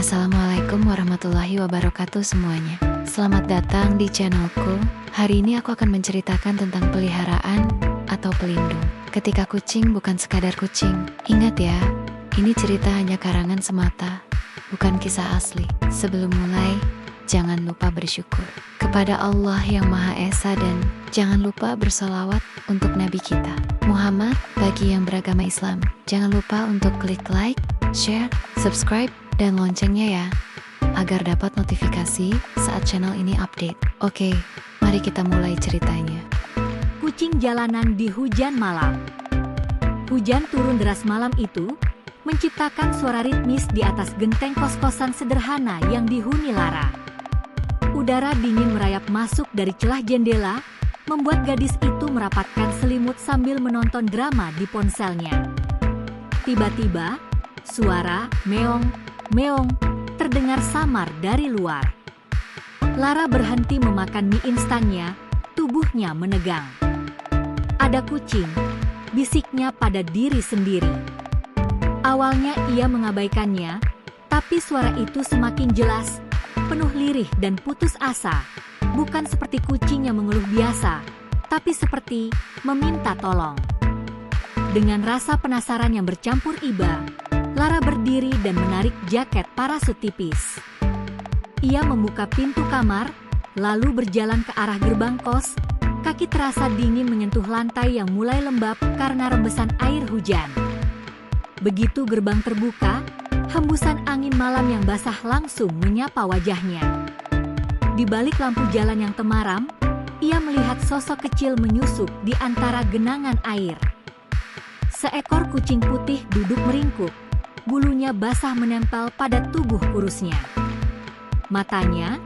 Assalamualaikum warahmatullahi wabarakatuh semuanya. Selamat datang di channelku. Hari ini aku akan menceritakan tentang peliharaan atau pelindung. Ketika kucing bukan sekadar kucing. Ingat ya, ini cerita hanya karangan semata, bukan kisah asli. Sebelum mulai, jangan lupa bersyukur kepada Allah yang Maha Esa dan jangan lupa bersolawat untuk Nabi kita, Muhammad. Bagi yang beragama Islam, jangan lupa untuk klik like, share, subscribe, dan loncengnya ya, agar dapat notifikasi saat channel ini update. Oke, mari kita mulai ceritanya. Kucing jalanan di hujan malam. Hujan turun deras malam itu, menciptakan suara ritmis di atas genteng kos-kosan sederhana yang dihuni Lara. Udara dingin merayap masuk dari celah jendela, membuat gadis itu merapatkan selimut sambil menonton drama di ponselnya. Tiba-tiba, suara meong meong terdengar samar dari luar. Lara berhenti memakan mie instannya, tubuhnya menegang. Ada kucing, bisiknya pada diri sendiri. Awalnya ia mengabaikannya, tapi suara itu semakin jelas, penuh lirih dan putus asa. Bukan seperti kucing yang mengeluh biasa, tapi seperti meminta tolong. Dengan rasa penasaran yang bercampur iba, Lara berdiri dan menarik jaket parasut tipis. Ia membuka pintu kamar, lalu berjalan ke arah gerbang kos. Kaki terasa dingin menyentuh lantai yang mulai lembab karena rembesan air hujan. Begitu gerbang terbuka, hembusan angin malam yang basah langsung menyapa wajahnya. Di balik lampu jalan yang temaram, ia melihat sosok kecil menyusup di antara genangan air. Seekor kucing putih duduk meringkuk. Bulunya basah menempel pada tubuh kurusnya. Matanya,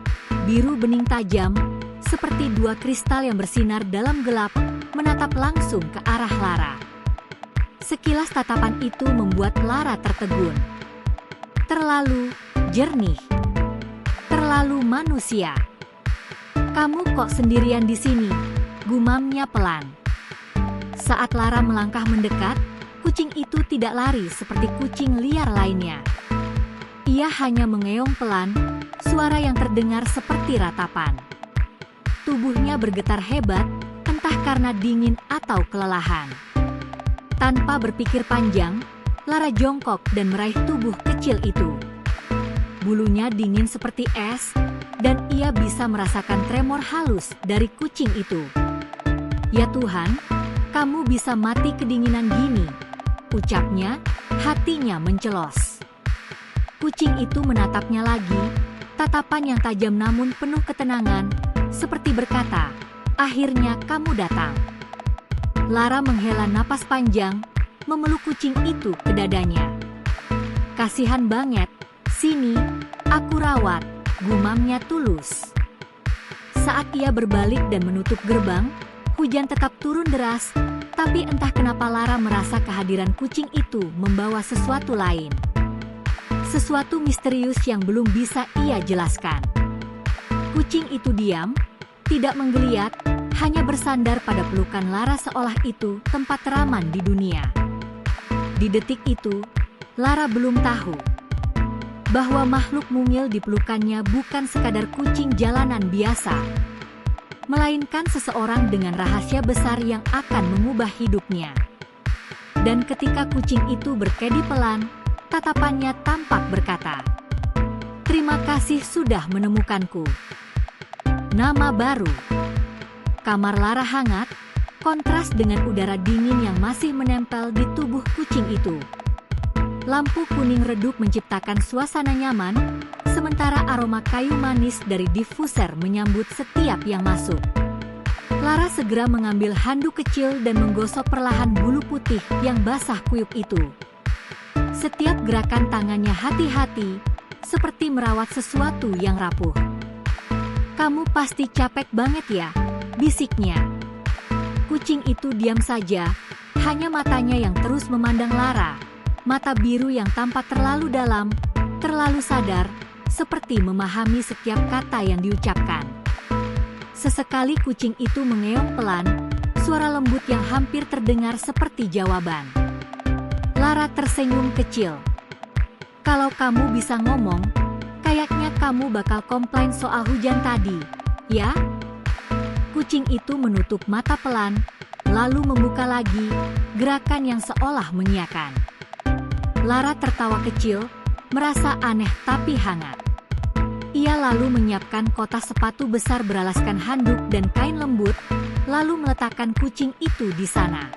biru bening tajam, seperti dua kristal yang bersinar dalam gelap, menatap langsung ke arah Lara. Sekilas tatapan itu membuat Lara tertegun. Terlalu jernih. Terlalu manusia. "Kamu kok sendirian di sini?" gumamnya pelan. Saat Lara melangkah mendekat, kucing itu tidak lari seperti kucing liar lainnya. Ia hanya mengeong pelan, suara yang terdengar seperti ratapan. Tubuhnya bergetar hebat, entah karena dingin atau kelelahan. Tanpa berpikir panjang, Lara jongkok dan meraih tubuh kecil itu. Bulunya dingin seperti es, dan ia bisa merasakan tremor halus dari kucing itu. "Ya Tuhan, kamu bisa mati kedinginan gini," ucapnya, hatinya mencelos. Kucing itu menatapnya lagi, tatapan yang tajam namun penuh ketenangan, seperti berkata, "Akhirnya kamu datang." Lara menghela napas panjang, memeluk kucing itu ke dadanya. "Kasihan banget, sini, aku rawat," gumamnya tulus. Saat ia berbalik dan menutup gerbang, hujan tetap turun deras. Tapi entah kenapa Lara merasa kehadiran kucing itu membawa sesuatu lain. Sesuatu misterius yang belum bisa ia jelaskan. Kucing itu diam, tidak menggeliat, hanya bersandar pada pelukan Lara seolah itu tempat teraman di dunia. Di detik itu, Lara belum tahu bahwa makhluk mungil di pelukannya bukan sekadar kucing jalanan biasa, melainkan seseorang dengan rahasia besar yang akan mengubah hidupnya. Dan ketika kucing itu berkedi pelan, tatapannya tampak berkata, "Terima kasih sudah menemukanku." Nama baru. Kamar Lara hangat, kontras dengan udara dingin yang masih menempel di tubuh kucing itu. Lampu kuning redup menciptakan suasana nyaman, sementara aroma kayu manis dari diffuser menyambut setiap yang masuk. Lara segera mengambil handuk kecil dan menggosok perlahan bulu putih yang basah kuyup itu. Setiap gerakan tangannya hati-hati, seperti merawat sesuatu yang rapuh. "Kamu pasti capek banget ya," bisiknya. Kucing itu diam saja, hanya matanya yang terus memandang Lara. Mata biru yang tampak terlalu dalam, terlalu sadar, seperti memahami setiap kata yang diucapkan. Sesekali kucing itu mengeong pelan, suara lembut yang hampir terdengar seperti jawaban. Lara tersenyum kecil. "Kalau kamu bisa ngomong, Kayaknya kamu bakal komplain soal hujan tadi, ya? Kucing itu menutup mata pelan, lalu membuka lagi, gerakan yang seolah mengiyakan. Lara tertawa kecil, merasa aneh tapi hangat. Ia lalu menyiapkan kotak sepatu besar beralaskan handuk dan kain lembut, lalu meletakkan kucing itu di sana.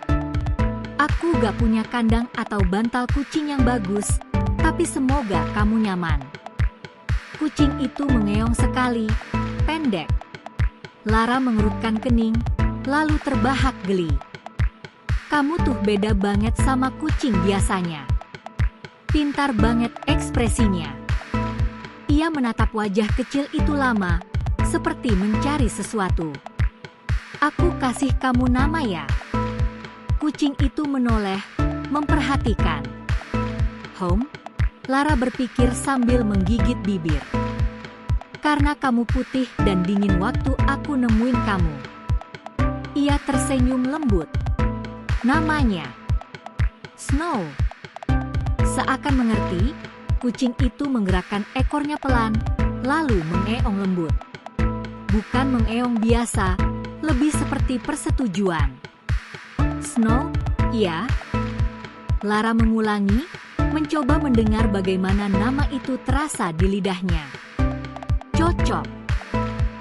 Aku gak punya kandang atau bantal kucing yang bagus, tapi semoga kamu nyaman. Kucing itu mengeong sekali, pendek. Lara mengerutkan kening, lalu terbahak geli. Kamu tuh beda banget sama kucing biasanya. Pintar banget ekspresinya. Ia menatap wajah kecil itu lama, seperti mencari sesuatu. Aku kasih kamu nama ya? Kucing itu menoleh, memperhatikan. Home? Lara berpikir sambil menggigit bibir. Karena kamu putih dan dingin waktu aku nemuin kamu. Ia tersenyum lembut. Namanya Snow. Seakan mengerti, kucing itu menggerakkan ekornya pelan, lalu mengeong lembut. Bukan mengeong biasa, lebih seperti persetujuan. Snow, iya. Lara mengulangi, mencoba mendengar bagaimana nama itu terasa di lidahnya. Cocok.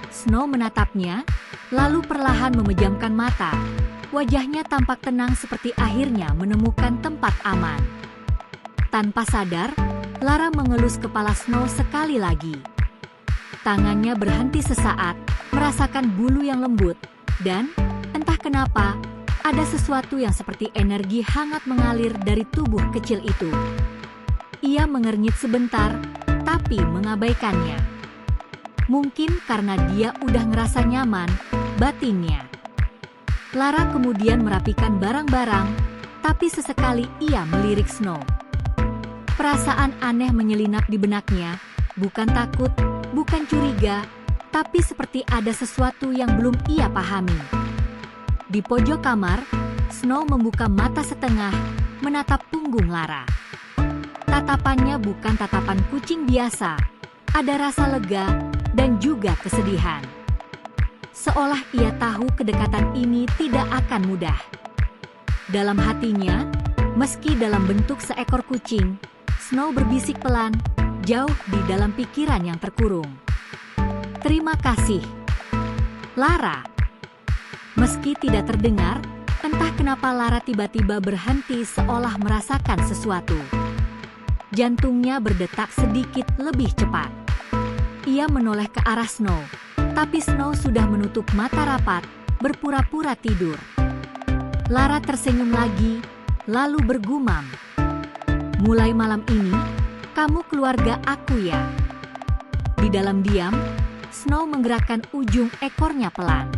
Snow menatapnya, lalu perlahan memejamkan mata. Wajahnya tampak tenang seperti akhirnya menemukan tempat aman. Tanpa sadar, Lara mengelus kepala Snow sekali lagi. Tangannya berhenti sesaat, merasakan bulu yang lembut, dan entah kenapa, ada sesuatu yang seperti energi hangat mengalir dari tubuh kecil itu. Ia mengernyit sebentar, tapi mengabaikannya. Mungkin karena dia udah ngerasa nyaman, batinnya. Lara kemudian merapikan barang-barang, tapi sesekali ia melirik Snow. Perasaan aneh menyelinap di benaknya, bukan takut, bukan curiga, tapi seperti ada sesuatu yang belum ia pahami. Di pojok kamar, Snow membuka mata setengah, menatap punggung Lara. Tatapannya bukan tatapan kucing biasa, ada rasa lega dan juga kesedihan. Seolah ia tahu kedekatan ini tidak akan mudah. Dalam hatinya, meski dalam bentuk seekor kucing, Snow berbisik pelan, jauh di dalam pikiran yang terkurung. Terima kasih, Lara. Meski tidak terdengar, entah kenapa Lara tiba-tiba berhenti seolah merasakan sesuatu. Jantungnya berdetak sedikit lebih cepat. Ia menoleh ke arah Snow, tapi Snow sudah menutup mata rapat, berpura-pura tidur. Lara tersenyum lagi, lalu bergumam. Mulai malam ini, kamu keluarga aku ya. Di dalam diam, Snow menggerakkan ujung ekornya pelan.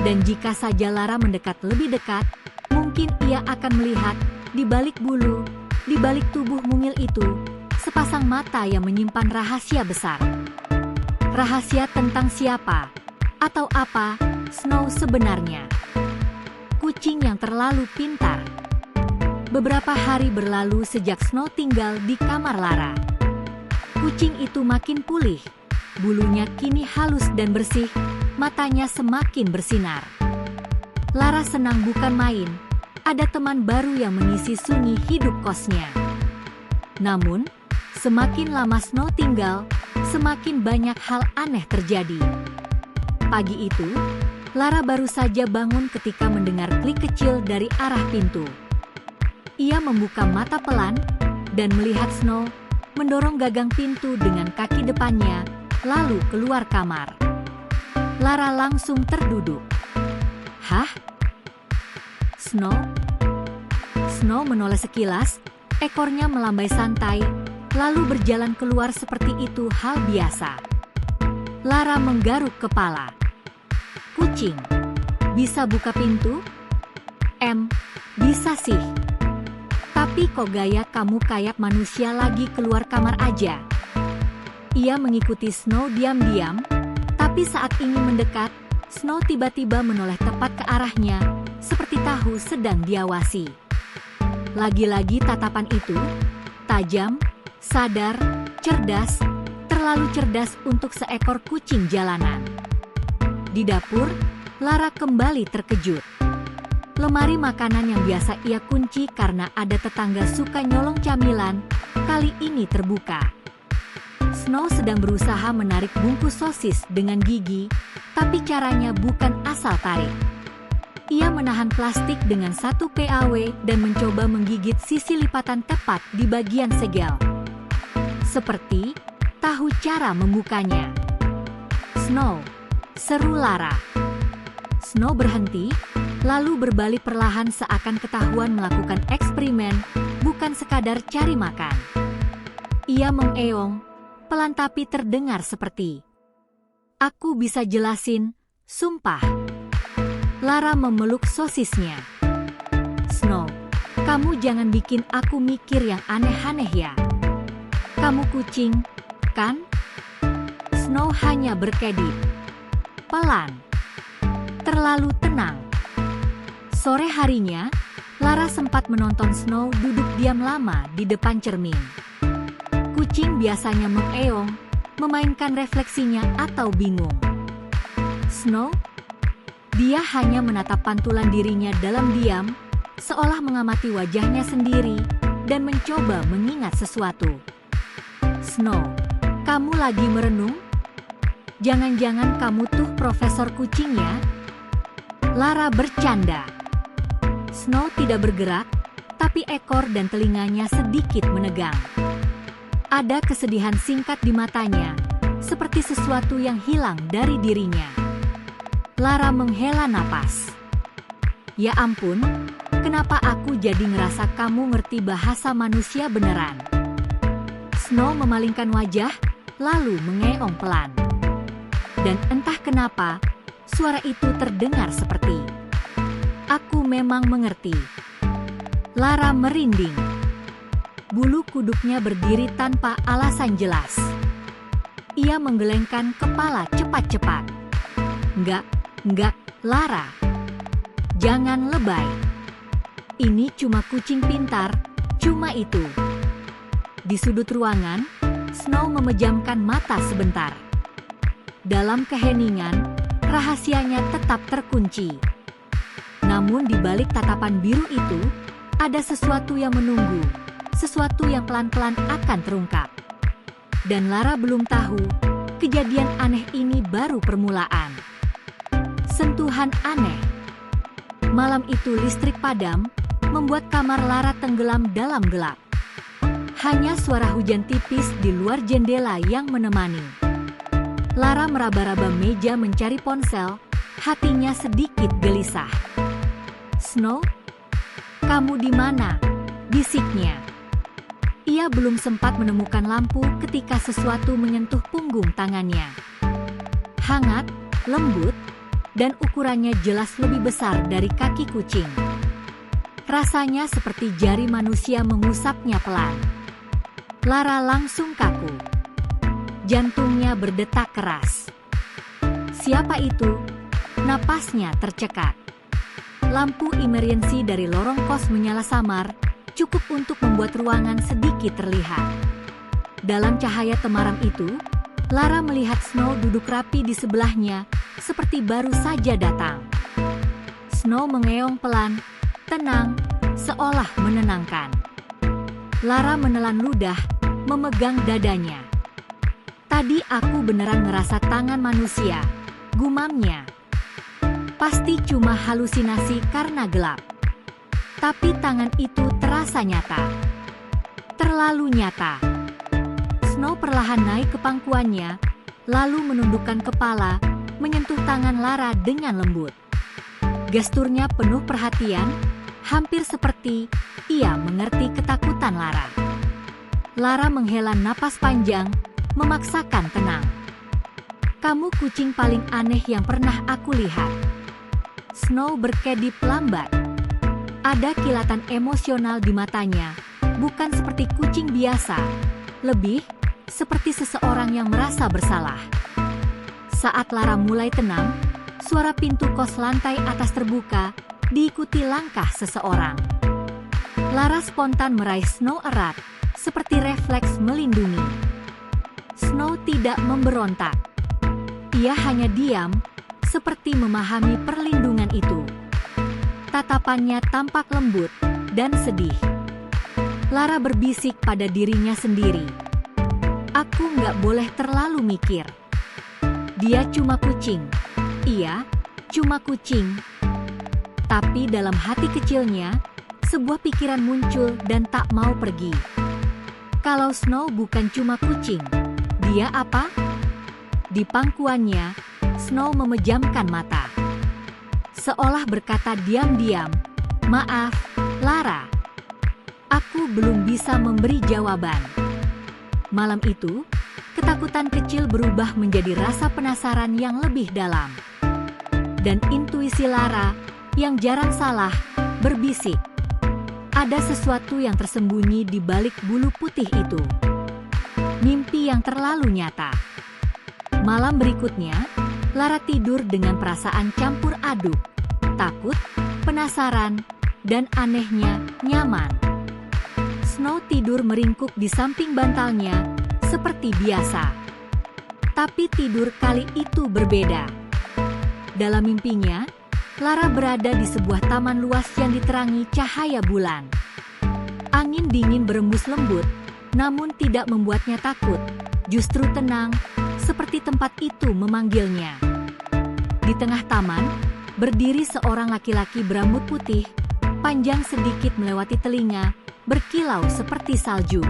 Dan jika saja Lara mendekat lebih dekat, mungkin ia akan melihat di balik bulu, di balik tubuh mungil itu, sepasang mata yang menyimpan rahasia besar. Rahasia tentang siapa atau apa Snow sebenarnya. Kucing yang terlalu pintar. Beberapa hari berlalu sejak Snow tinggal di kamar Lara. Kucing itu makin pulih, bulunya kini halus dan bersih, matanya semakin bersinar. Lara senang bukan main, ada teman baru yang mengisi sunyi hidup kosnya. Namun, semakin lama Snow tinggal, semakin banyak hal aneh terjadi. Pagi itu, Lara baru saja bangun ketika mendengar klik kecil dari arah pintu. Ia membuka mata pelan dan melihat Snow mendorong gagang pintu dengan kaki depannya, lalu keluar kamar. Lara langsung terduduk. Hah? Snow? Snow menoleh sekilas, ekornya melambai santai, lalu berjalan keluar seperti itu hal biasa. Lara menggaruk kepala. Kucing, bisa buka pintu? Bisa sih. Tapi kok gaya kamu kayak manusia lagi keluar kamar aja? Ia mengikuti Snow diam-diam, tapi saat ingin mendekat, Snow tiba-tiba menoleh tepat ke arahnya, seperti tahu sedang diawasi. Lagi-lagi tatapan itu, tajam, sadar, cerdas, terlalu cerdas untuk seekor kucing jalanan. Di dapur, Lara kembali terkejut. Lemari makanan yang biasa ia kunci karena ada tetangga suka nyolong camilan, kali ini terbuka. Snow sedang berusaha menarik bungkus sosis dengan gigi, tapi caranya bukan asal tarik. Ia menahan plastik dengan satu PAW dan mencoba menggigit sisi lipatan tepat di bagian segel. Seperti tahu cara membukanya. Snow, seru Lara. Snow berhenti, lalu berbalik perlahan seakan ketahuan melakukan eksperimen, bukan sekadar cari makan. Ia mengeong, pelan tapi terdengar seperti, "Aku bisa jelasin, sumpah." Lara memeluk sosisnya. "Snow, kamu jangan bikin aku mikir yang aneh-aneh ya. Kamu kucing, kan?" Snow hanya berkedip. Pelan. Terlalu tenang. Sore harinya, Lara sempat menonton Snow duduk diam lama di depan cermin. Kucing biasanya mengeong, memainkan refleksinya atau bingung. Snow? Dia hanya menatap pantulan dirinya dalam diam, seolah mengamati wajahnya sendiri, dan mencoba mengingat sesuatu. "Snow, kamu lagi merenung? Jangan-jangan kamu tuh profesor kucingnya?" Lara bercanda. Snow tidak bergerak, tapi ekor dan telinganya sedikit menegang. Ada kesedihan singkat di matanya, seperti sesuatu yang hilang dari dirinya. Lara menghela napas. "Ya ampun, kenapa aku jadi ngerasa kamu ngerti bahasa manusia beneran?" Snow memalingkan wajah, lalu mengeong pelan. Dan entah kenapa, suara itu terdengar seperti, "Aku memang mengerti." Lara merinding. Bulu kuduknya berdiri tanpa alasan jelas. Ia menggelengkan kepala cepat-cepat. Enggak, Lara. Jangan lebay. Ini cuma kucing pintar, cuma itu." Di sudut ruangan, Snow memejamkan mata sebentar. Dalam keheningan, rahasianya tetap terkunci. Namun di balik tatapan biru itu, ada sesuatu yang menunggu, sesuatu yang pelan-pelan akan terungkap. Dan Lara belum tahu, kejadian aneh ini baru permulaan. Sentuhan aneh. Malam itu listrik padam, membuat kamar Lara tenggelam dalam gelap. Hanya suara hujan tipis di luar jendela yang menemani. Lara meraba-raba meja mencari ponsel, hatinya sedikit gelisah. "Snow, kamu di mana?" bisiknya. Ia belum sempat menemukan lampu ketika sesuatu menyentuh punggung tangannya. Hangat, lembut, dan ukurannya jelas lebih besar dari kaki kucing. Rasanya seperti jari manusia mengusapnya pelan. Lara langsung kaku. Jantungnya berdetak keras. Siapa itu? Napasnya tercekat. Lampu emergensi dari lorong kos menyala samar, cukup untuk membuat ruangan sedikit terlihat. Dalam cahaya temaram itu, Lara melihat Snow duduk rapi di sebelahnya, seperti baru saja datang. Snow mengeong pelan, tenang, seolah menenangkan. Lara menelan ludah, memegang dadanya. "Tadi aku beneran ngerasa tangan manusia," gumamnya. "Pasti cuma halusinasi karena gelap." Tapi tangan itu terasa nyata. Terlalu nyata. Snow perlahan naik ke pangkuannya, lalu menundukkan kepala, menyentuh tangan Lara dengan lembut. Gesturnya penuh perhatian, hampir seperti ia mengerti ketakutan Lara. Lara menghela napas panjang, memaksakan tenang. "Kamu kucing paling aneh yang pernah aku lihat." Snow berkedip lambat. Ada kilatan emosional di matanya, bukan seperti kucing biasa, lebih seperti seseorang yang merasa bersalah. Saat Lara mulai tenang, suara pintu kos lantai atas terbuka, diikuti langkah seseorang. Lara spontan meraih Snow erat, seperti refleks melindungi. Snow tidak memberontak. Ia hanya diam, seperti memahami perlindungan itu. Tatapannya tampak lembut dan sedih. Lara berbisik pada dirinya sendiri. Aku nggak boleh terlalu mikir. Dia cuma kucing. Iya, cuma kucing. Tapi dalam hati kecilnya, sebuah pikiran muncul dan tak mau pergi. Kalau Snow bukan cuma kucing, dia apa? Di pangkuannya, Snow memejamkan mata. Seolah berkata diam-diam, "Maaf, Lara. Aku belum bisa memberi jawaban." Malam itu, ketakutan kecil berubah menjadi rasa penasaran yang lebih dalam. Dan intuisi Lara, yang jarang salah, berbisik. Ada sesuatu yang tersembunyi di balik bulu putih itu. Mimpi yang terlalu nyata. Malam berikutnya, Lara tidur dengan perasaan campur aduk. Takut, penasaran, dan anehnya nyaman. Snow tidur meringkuk di samping bantalnya, seperti biasa. Tapi tidur kali itu berbeda. Dalam mimpinya, Lara berada di sebuah taman luas yang diterangi cahaya bulan. Angin dingin berembus lembut, namun tidak membuatnya takut. Justru tenang, seperti tempat itu memanggilnya. Di tengah taman, berdiri seorang laki-laki berambut putih, panjang sedikit melewati telinga, berkilau seperti salju.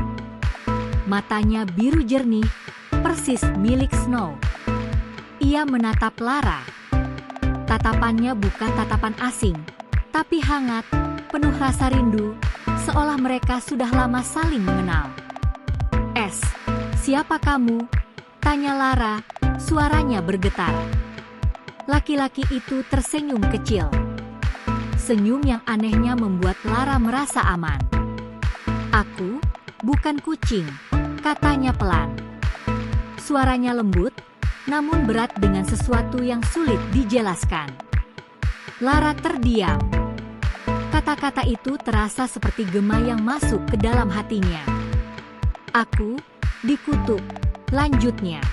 Matanya biru jernih, persis milik Snow. Ia menatap Lara. Tatapannya bukan tatapan asing, tapi hangat, penuh rasa rindu, seolah mereka sudah lama saling mengenal. Siapa kamu?" tanya Lara, suaranya bergetar. Laki-laki itu tersenyum kecil. Senyum yang anehnya membuat Lara merasa aman. "Aku bukan kucing," katanya pelan. Suaranya lembut, namun berat dengan sesuatu yang sulit dijelaskan. Lara terdiam. Kata-kata itu terasa seperti gema yang masuk ke dalam hatinya. "Aku dikutuk," lanjutnya.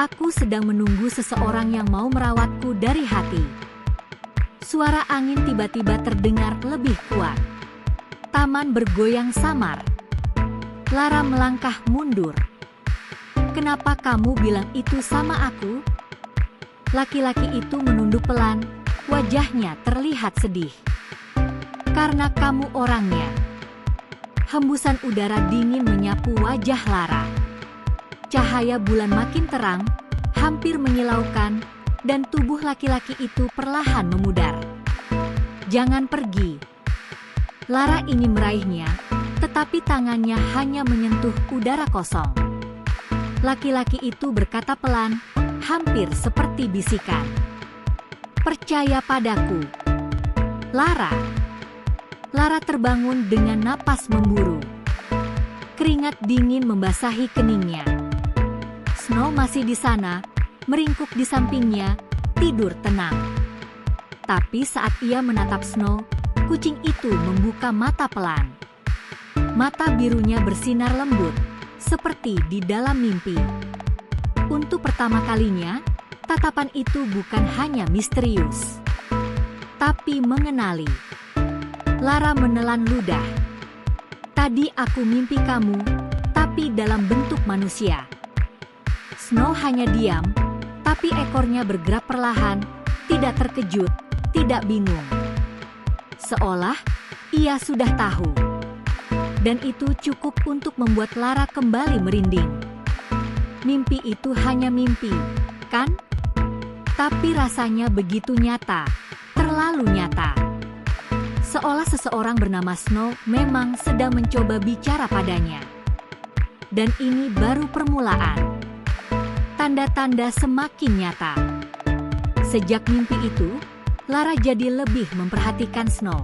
"Aku sedang menunggu seseorang yang mau merawatku dari hati." Suara angin tiba-tiba terdengar lebih kuat. Taman bergoyang samar. Lara melangkah mundur. "Kenapa kamu bilang itu sama aku?" Laki-laki itu menunduk pelan, wajahnya terlihat sedih. "Karena kamu orangnya." Hembusan udara dingin menyapu wajah Lara. Cahaya bulan makin terang, hampir menyilaukan, dan tubuh laki-laki itu perlahan memudar. "Jangan pergi." Lara ingin meraihnya, tetapi tangannya hanya menyentuh udara kosong. Laki-laki itu berkata pelan, hampir seperti bisikan. "Percaya padaku, Lara." Lara terbangun dengan napas memburu. Keringat dingin membasahi keningnya. Snow masih di sana, meringkuk di sampingnya, tidur tenang. Tapi saat ia menatap Snow, kucing itu membuka mata pelan. Mata birunya bersinar lembut, seperti di dalam mimpi. Untuk pertama kalinya, tatapan itu bukan hanya misterius, tapi mengenali. Lara menelan ludah. "Tadi aku mimpi kamu, tapi dalam bentuk manusia." Snow hanya diam, tapi ekornya bergerak perlahan, tidak terkejut, tidak bingung. Seolah ia sudah tahu. Dan itu cukup untuk membuat Lara kembali merinding. Mimpi itu hanya mimpi, kan? Tapi rasanya begitu nyata, terlalu nyata. Seolah seseorang bernama Snow memang sedang mencoba bicara padanya. Dan ini baru permulaan. Tanda-tanda semakin nyata. Sejak mimpi itu, Lara jadi lebih memperhatikan Snow.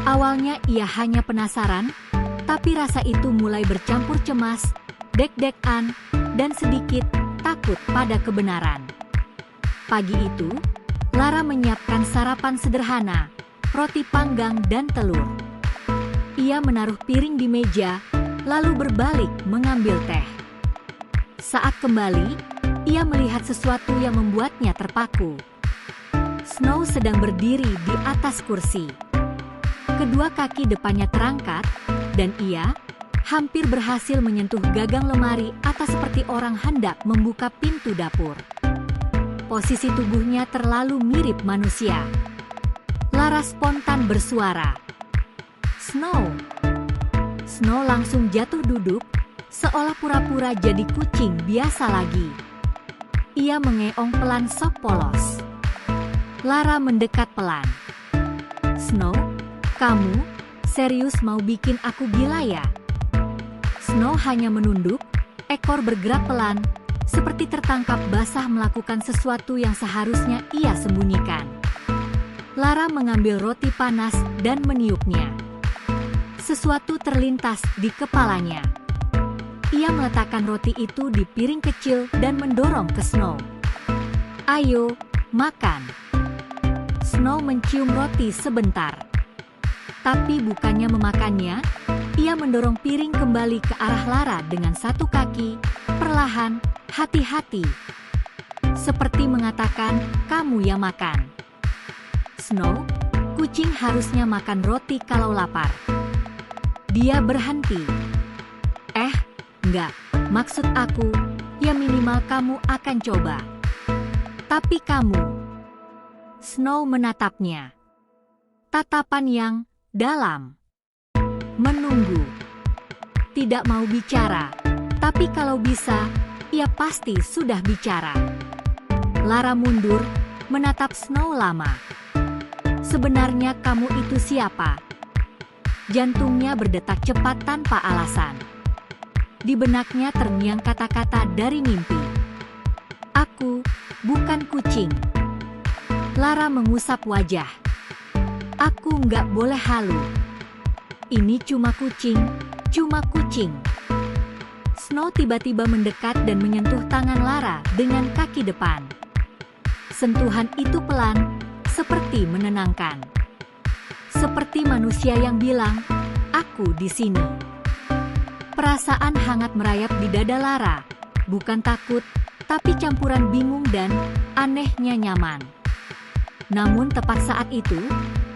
Awalnya ia hanya penasaran, tapi rasa itu mulai bercampur cemas, deg-degan, dan sedikit takut pada kebenaran. Pagi itu, Lara menyiapkan sarapan sederhana, roti panggang dan telur. Ia menaruh piring di meja, lalu berbalik mengambil teh. Saat kembali, ia melihat sesuatu yang membuatnya terpaku. Snow sedang berdiri di atas kursi. Kedua kaki depannya terangkat, dan ia hampir berhasil menyentuh gagang lemari atas seperti orang hendak membuka pintu dapur. Posisi tubuhnya terlalu mirip manusia. Lara spontan bersuara, "Snow!" Snow langsung jatuh duduk, seolah pura-pura jadi kucing biasa lagi. Ia mengeong pelan sok polos. Lara mendekat pelan. "Snow, kamu serius mau bikin aku gila ya?" Snow hanya menunduk, ekor bergerak pelan, seperti tertangkap basah melakukan sesuatu yang seharusnya ia sembunyikan. Lara mengambil roti panas dan meniupnya. Sesuatu terlintas di kepalanya. Ia meletakkan roti itu di piring kecil dan mendorong ke Snow. "Ayo, makan." Snow mencium roti sebentar. Tapi bukannya memakannya, ia mendorong piring kembali ke arah Lara dengan satu kaki, perlahan, hati-hati. Seperti mengatakan, "Kamu yang makan." "Snow, kucing harusnya makan roti kalau lapar." Dia berhenti. Enggak, maksud aku, ya minimal kamu akan coba." "Tapi kamu..." Snow menatapnya. Tatapan yang dalam. Menunggu. Tidak mau bicara, tapi kalau bisa, ia pasti sudah bicara. Lara mundur, menatap Snow lama. "Sebenarnya kamu itu siapa?" Jantungnya berdetak cepat tanpa alasan. Di benaknya terngiang kata-kata dari mimpi. "Aku bukan kucing." Lara mengusap wajah. "Aku nggak boleh halu. Ini cuma kucing, cuma kucing." Snow tiba-tiba mendekat dan menyentuh tangan Lara dengan kaki depan. Sentuhan itu pelan, seperti menenangkan. Seperti manusia yang bilang, "Aku di sini." Perasaan hangat merayap di dada Lara, bukan takut, tapi campuran bingung dan anehnya nyaman. Namun tepat saat itu,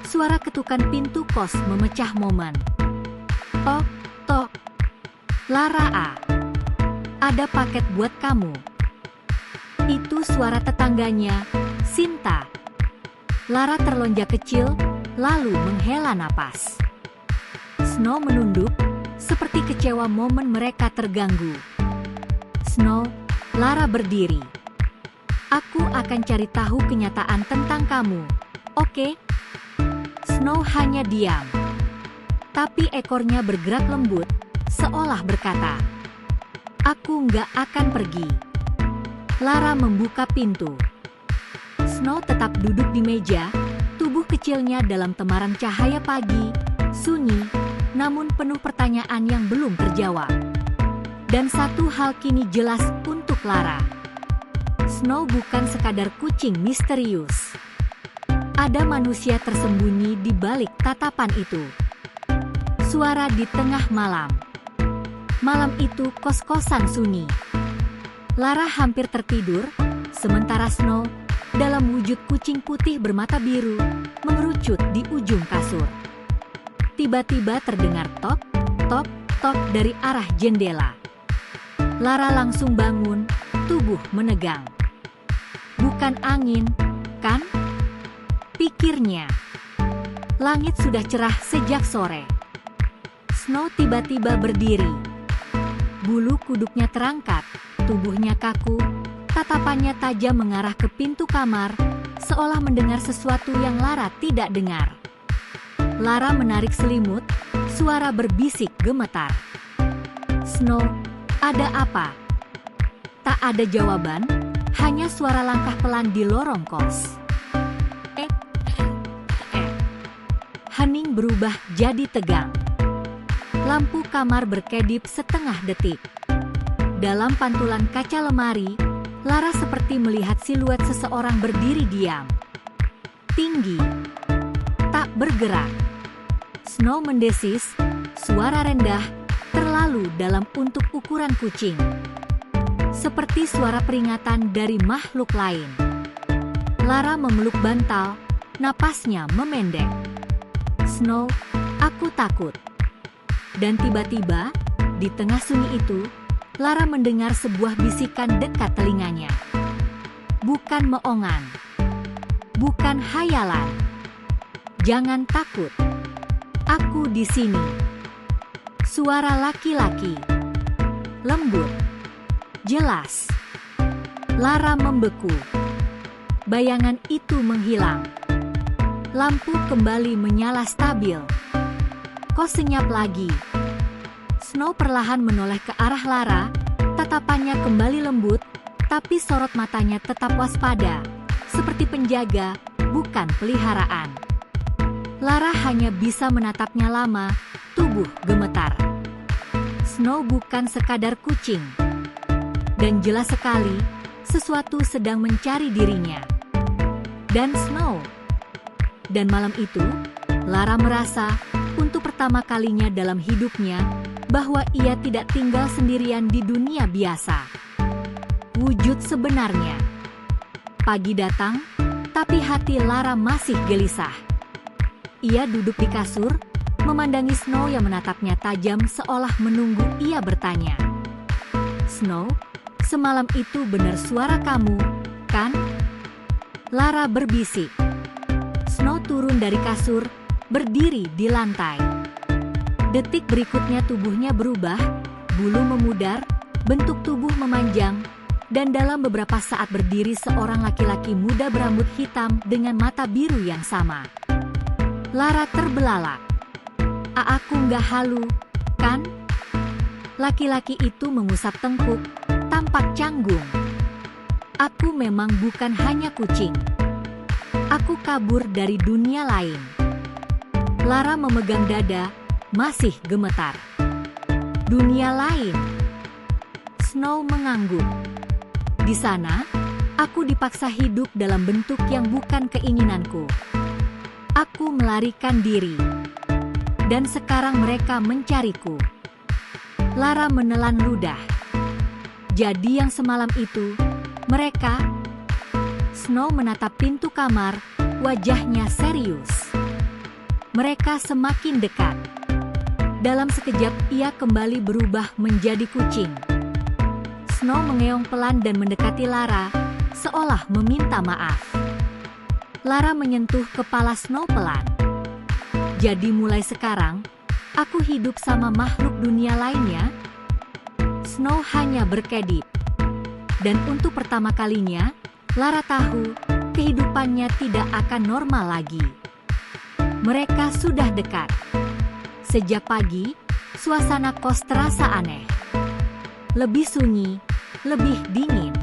suara ketukan pintu kos memecah momen. "Tok, tok." "Lara, ada paket buat kamu." Itu suara tetangganya, Sinta. Lara terlonjak kecil, lalu menghela napas. Snow menunduk, seperti kecewa momen mereka terganggu. "Snow," Lara berdiri. "Aku akan cari tahu kenyataan tentang kamu, oke?" Snow hanya diam. Tapi ekornya bergerak lembut, seolah berkata, "Aku nggak akan pergi." Lara membuka pintu. Snow tetap duduk di meja, tubuh kecilnya dalam temaram cahaya pagi, sunyi, namun penuh pertanyaan yang belum terjawab. Dan satu hal kini jelas untuk Lara. Snow bukan sekadar kucing misterius. Ada manusia tersembunyi di balik tatapan itu. Suara di tengah malam. Malam itu kos-kosan sunyi. Lara hampir tertidur, sementara Snow, dalam wujud kucing putih bermata biru, mengerucut di ujung kasur. Tiba-tiba terdengar tok, tok, tok dari arah jendela. Lara langsung bangun, tubuh menegang. Bukan angin, kan? Pikirnya. Langit sudah cerah sejak sore. Snow tiba-tiba berdiri. Bulu kuduknya terangkat, tubuhnya kaku, tatapannya tajam mengarah ke pintu kamar, seolah mendengar sesuatu yang Lara tidak dengar. Lara menarik selimut, suara berbisik gemetar. "Snow, ada apa?" Tak ada jawaban, hanya suara langkah pelan di lorong kos. Hening berubah jadi tegang. Lampu kamar berkedip setengah detik. Dalam pantulan kaca lemari, Lara seperti melihat siluet seseorang berdiri diam. Tinggi, tak bergerak. Snow mendesis, suara rendah, terlalu dalam untuk ukuran kucing. seperti suara peringatan dari makhluk lain. Lara memeluk bantal, napasnya memendek. "Snow, aku takut." Dan tiba-tiba, di tengah sunyi itu, Lara mendengar sebuah bisikan dekat telinganya. "Bukan moongan. Bukan hayalan. Jangan takut. Aku di sini." Suara laki-laki. Lembut. Jelas. Lara membeku. Bayangan itu menghilang. Lampu kembali menyala stabil. "Kau senyap lagi." Snow perlahan menoleh ke arah Lara, tatapannya kembali lembut, tapi sorot matanya tetap waspada, seperti penjaga, bukan peliharaan. Lara hanya bisa menatapnya lama, tubuh gemetar. Snow bukan sekadar kucing. Dan jelas sekali, sesuatu sedang mencari dirinya. Dan Snow. Dan malam itu, Lara merasa, untuk pertama kalinya dalam hidupnya, bahwa ia tidak tinggal sendirian di dunia biasa. Wujud sebenarnya. Pagi datang, tapi hati Lara masih gelisah. Ia duduk di kasur, memandangi Snow yang menatapnya tajam seolah menunggu ia bertanya. "Snow, semalam itu benar suara kamu, kan?" Lara berbisik. Snow turun dari kasur, berdiri di lantai. Detik berikutnya tubuhnya berubah, bulu memudar, bentuk tubuh memanjang, dan dalam beberapa saat berdiri seorang laki-laki muda berambut hitam dengan mata biru yang sama. Lara terbelalak. Aku nggak halu, kan?" Laki-laki itu mengusap tengkuk, tampak canggung. "Aku memang bukan hanya kucing. Aku kabur dari dunia lain." Lara memegang dada, masih gemetar. "Dunia lain?" Snow mengangguk. "Di sana, aku dipaksa hidup dalam bentuk yang bukan keinginanku. Aku melarikan diri. Dan sekarang mereka mencariku." Lara menelan ludah. "Jadi yang semalam itu, mereka..." Snow menatap pintu kamar, wajahnya serius. Mereka semakin dekat. Dalam sekejap ia kembali berubah menjadi kucing. Snow mengeong pelan dan mendekati Lara, seolah meminta maaf. Lara menyentuh kepala Snow pelan. "Jadi mulai sekarang, aku hidup sama makhluk dunia lainnya?" Snow hanya berkedip. Dan untuk pertama kalinya, Lara tahu kehidupannya tidak akan normal lagi. Mereka sudah dekat. Sejak pagi, suasana kos terasa aneh. Lebih sunyi, lebih dingin.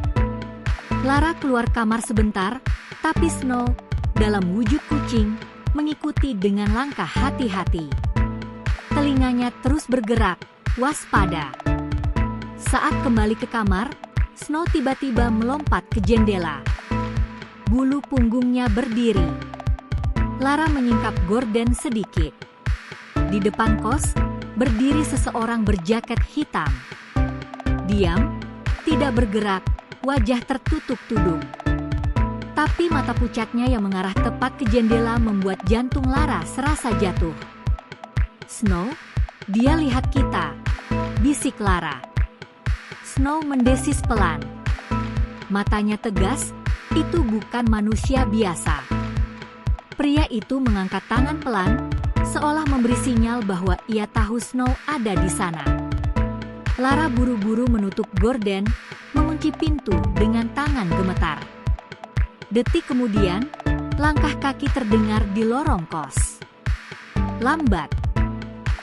Lara keluar kamar sebentar, tapi Snow, dalam wujud kucing, mengikuti dengan langkah hati-hati. Telinganya terus bergerak, waspada. Saat kembali ke kamar, Snow tiba-tiba melompat ke jendela. Bulu punggungnya berdiri. Lara menyingkap gorden sedikit. Di depan kos, berdiri seseorang berjaket hitam. Diam, tidak bergerak, wajah tertutup tudung. Tapi mata pucatnya yang mengarah tepat ke jendela membuat jantung Lara serasa jatuh. "Snow, dia lihat kita," bisik Lara. Snow mendesis pelan. Matanya tegas, itu bukan manusia biasa. Pria itu mengangkat tangan pelan, seolah memberi sinyal bahwa ia tahu Snow ada di sana. Lara buru-buru menutup gorden, mengunci pintu dengan tangan gemetar. Detik kemudian, langkah kaki terdengar di lorong kos. Lambat,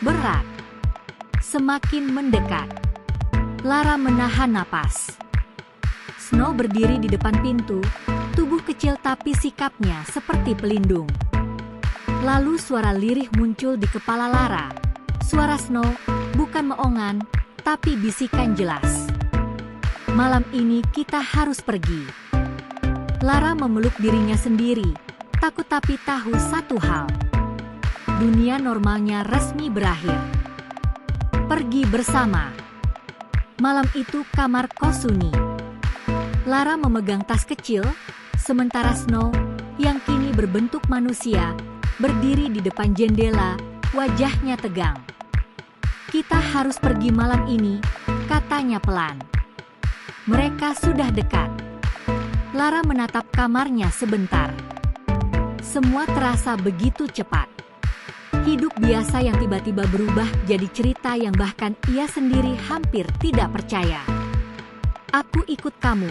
berat, semakin mendekat. Lara menahan napas. Snow berdiri di depan pintu, tubuh kecil tapi sikapnya seperti pelindung. Lalu suara lirih muncul di kepala Lara. Suara Snow, bukan meongan, tapi bisikan jelas. "Malam ini kita harus pergi." Lara memeluk dirinya sendiri, takut tapi tahu satu hal. Dunia normalnya resmi berakhir. Pergi bersama. Malam itu kamar kos sunyi. Lara memegang tas kecil, sementara Snow, yang kini berbentuk manusia, berdiri di depan jendela, wajahnya tegang. "Kita harus pergi malam ini," katanya pelan. Mereka sudah dekat. Lara menatap kamarnya sebentar. Semua terasa begitu cepat. Hidup biasa yang tiba-tiba berubah jadi cerita yang bahkan ia sendiri hampir tidak percaya. "Aku ikut kamu,"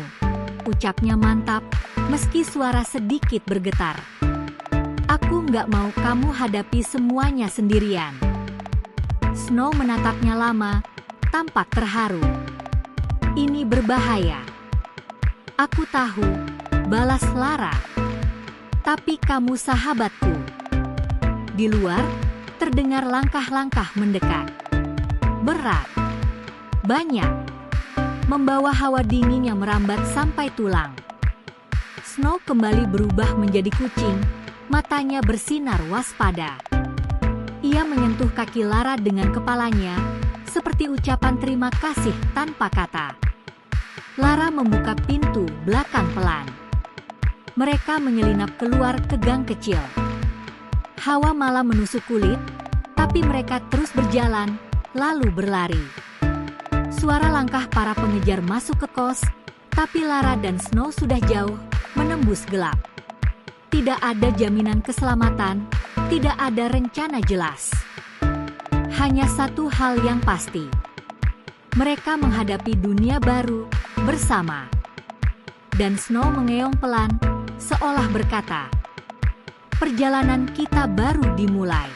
ucapnya mantap, meski suara sedikit bergetar. "Aku nggak mau kamu hadapi semuanya sendirian." Snow menatapnya lama, tampak terharu. "Ini berbahaya." "Aku tahu," balas Lara. "Tapi kamu sahabatku." Di luar, terdengar langkah-langkah mendekat. Berat. Banyak. Membawa hawa dingin yang merambat sampai tulang. Snow kembali berubah menjadi kucing, matanya bersinar waspada. Ia menyentuh kaki Lara dengan kepalanya, seperti ucapan terima kasih tanpa kata. Lara membuka pintu belakang pelan. Mereka menyelinap keluar ke gang kecil. Hawa malam menusuk kulit, tapi mereka terus berjalan, lalu berlari. Suara langkah para pengejar masuk ke kos, tapi Lara dan Snow sudah jauh, menembus gelap. Tidak ada jaminan keselamatan, tidak ada rencana jelas. Hanya satu hal yang pasti. Mereka menghadapi dunia baru, bersama. Dan Snow mengeong pelan, seolah berkata, "Perjalanan kita baru dimulai."